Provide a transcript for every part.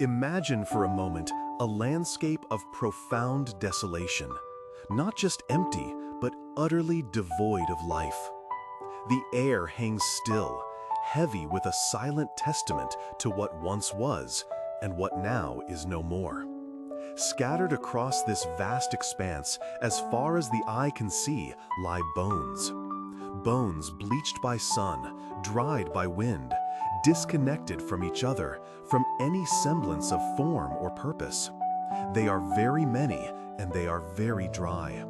Imagine for a moment a landscape of profound desolation, not just empty, but utterly devoid of life. The air hangs still, heavy with a silent testament to what once was and what now is no more. Scattered across this vast expanse, as far as the eye can see, lie bones. Bones bleached by sun, dried by wind, disconnected from each other, from any semblance of form or purpose. They are very many, and they are very dry.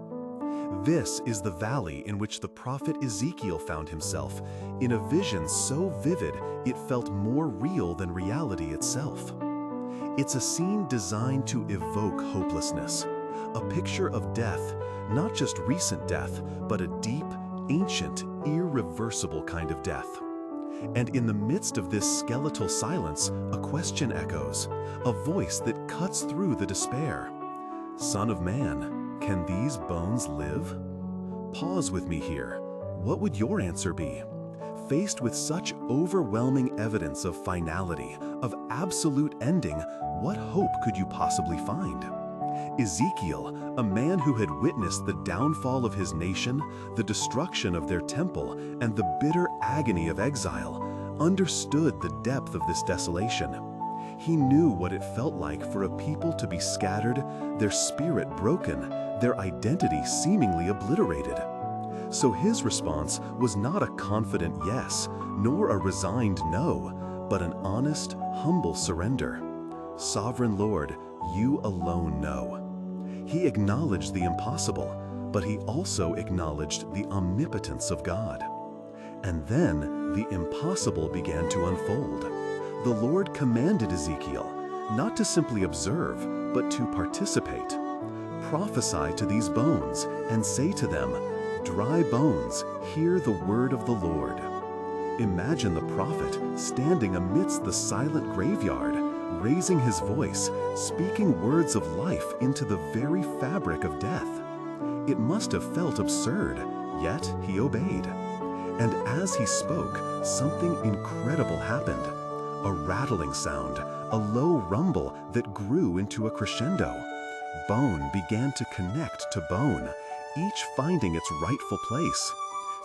This is the valley in which the prophet Ezekiel found himself, in a vision so vivid it felt more real than reality itself. It's a scene designed to evoke hopelessness, a picture of death, not just recent death, but a deep, ancient, irreversible kind of death. And in the midst of this skeletal silence, a question echoes, a voice that cuts through the despair. Son of man, can these bones live? Pause with me here. What would your answer be? Faced with such overwhelming evidence of finality, of absolute ending, what hope could you possibly find? Ezekiel, a man who had witnessed the downfall of his nation, the destruction of their temple, and the bitter agony of exile, understood the depth of this desolation. He knew what it felt like for a people to be scattered, their spirit broken, their identity seemingly obliterated. So his response was not a confident yes, nor a resigned no, but an honest, humble surrender. Sovereign Lord, you alone know. He acknowledged the impossible, but he also acknowledged the omnipotence of God. And then the impossible began to unfold. The Lord commanded Ezekiel not to simply observe, but to participate. Prophesy to these bones and say to them, "Dry bones, hear the word of the Lord." Imagine the prophet standing amidst the silent graveyard, raising his voice, speaking words of life into the very fabric of death. It must have felt absurd, yet he obeyed. And as he spoke, something incredible happened. A rattling sound, a low rumble that grew into a crescendo. Bone began to connect to bone, each finding its rightful place.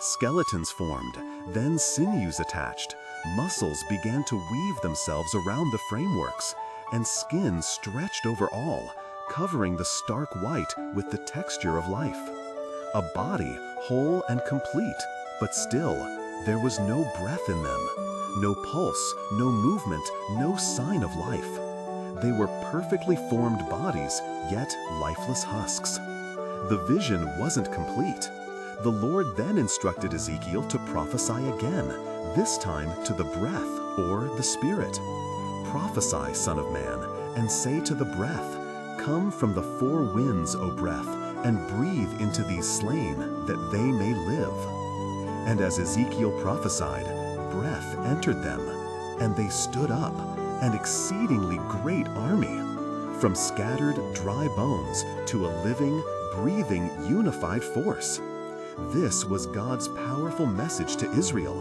Skeletons formed, then sinews attached. Muscles began to weave themselves around the frameworks, and skin stretched over all, covering the stark white with the texture of life. A body whole and complete, but still, there was no breath in them, no pulse, no movement, no sign of life. They were perfectly formed bodies, yet lifeless husks. The vision wasn't complete. The Lord then instructed Ezekiel to prophesy again, this time to the breath or the spirit. Prophesy, Son of Man, and say to the breath, "Come from the four winds, O breath, and breathe into these slain, that they may live." And as Ezekiel prophesied, breath entered them, and they stood up, an exceedingly great army, from scattered dry bones to a living, breathing, unified force. This was God's powerful message to Israel.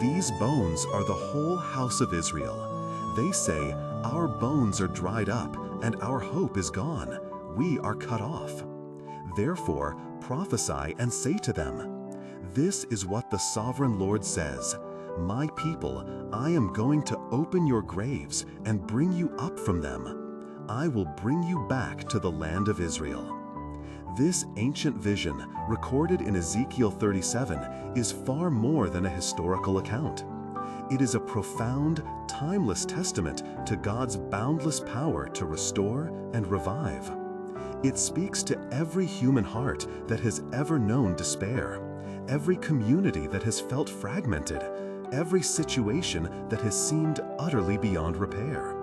These bones are the whole house of Israel. They say, "Our bones are dried up, and our hope is gone. We are cut off." Therefore, prophesy and say to them, "This is what the Sovereign Lord says. My people, I am going to open your graves and bring you up from them. I will bring you back to the land of Israel." This ancient vision, recorded in Ezekiel 37, is far more than a historical account. It is a profound, timeless testament to God's boundless power to restore and revive. It speaks to every human heart that has ever known despair, every community that has felt fragmented, every situation that has seemed utterly beyond repair.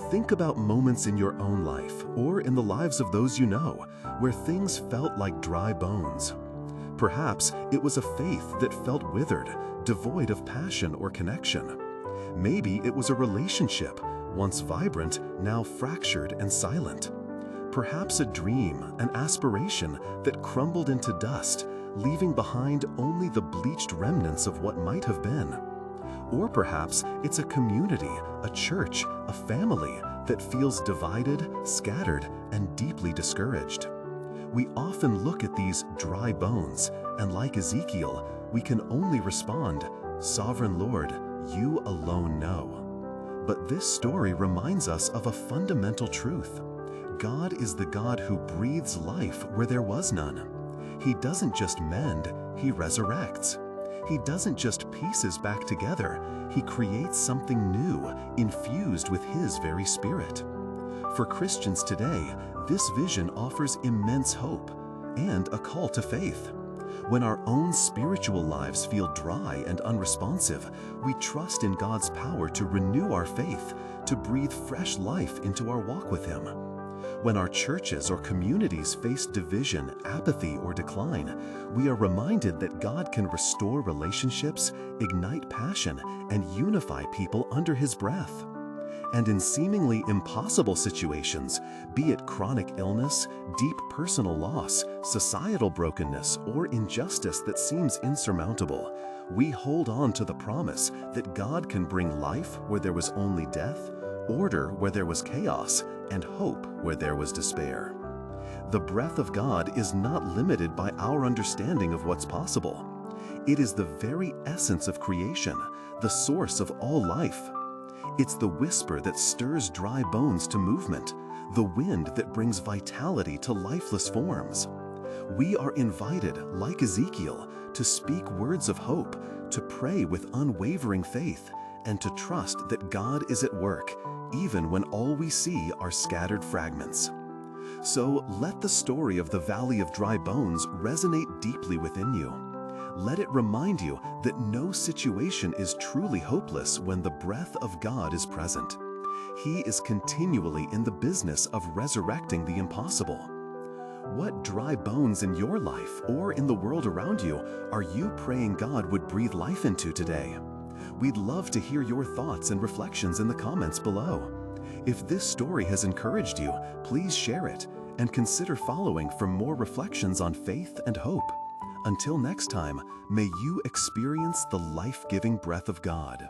Think about moments in your own life, or in the lives of those you know, where things felt like dry bones. Perhaps it was a faith that felt withered, devoid of passion or connection. Maybe it was a relationship, once vibrant, now fractured and silent. Perhaps a dream, an aspiration that crumbled into dust, leaving behind only the bleached remnants of what might have been. Or perhaps it's a community, a church, a family that feels divided, scattered, and deeply discouraged. We often look at these dry bones, and like Ezekiel, we can only respond, "Sovereign Lord, you alone know." But this story reminds us of a fundamental truth. God is the God who breathes life where there was none. He doesn't just mend, He resurrects. He doesn't just pieces back together, He creates something new, infused with His very Spirit. For Christians today, this vision offers immense hope and a call to faith. When our own spiritual lives feel dry and unresponsive, we trust in God's power to renew our faith, to breathe fresh life into our walk with Him. When our churches or communities face division, apathy, or decline, we are reminded that God can restore relationships, ignite passion, and unify people under His breath. And in seemingly impossible situations, be it chronic illness, deep personal loss, societal brokenness, or injustice that seems insurmountable, we hold on to the promise that God can bring life where there was only death, order where there was chaos, and hope where there was despair. The breath of God is not limited by our understanding of what's possible. It is the very essence of creation, the source of all life. It's the whisper that stirs dry bones to movement, the wind that brings vitality to lifeless forms. We are invited, like Ezekiel, to speak words of hope, to pray with unwavering faith, and to trust that God is at work, even when all we see are scattered fragments. So let the story of the Valley of Dry Bones resonate deeply within you. Let it remind you that no situation is truly hopeless when the breath of God is present. He is continually in the business of resurrecting the impossible. What dry bones in your life or in the world around you are you praying God would breathe life into today? We'd love to hear your thoughts and reflections in the comments below. If this story has encouraged you, please share it and consider following for more reflections on faith and hope. Until next time, may you experience the life-giving breath of God.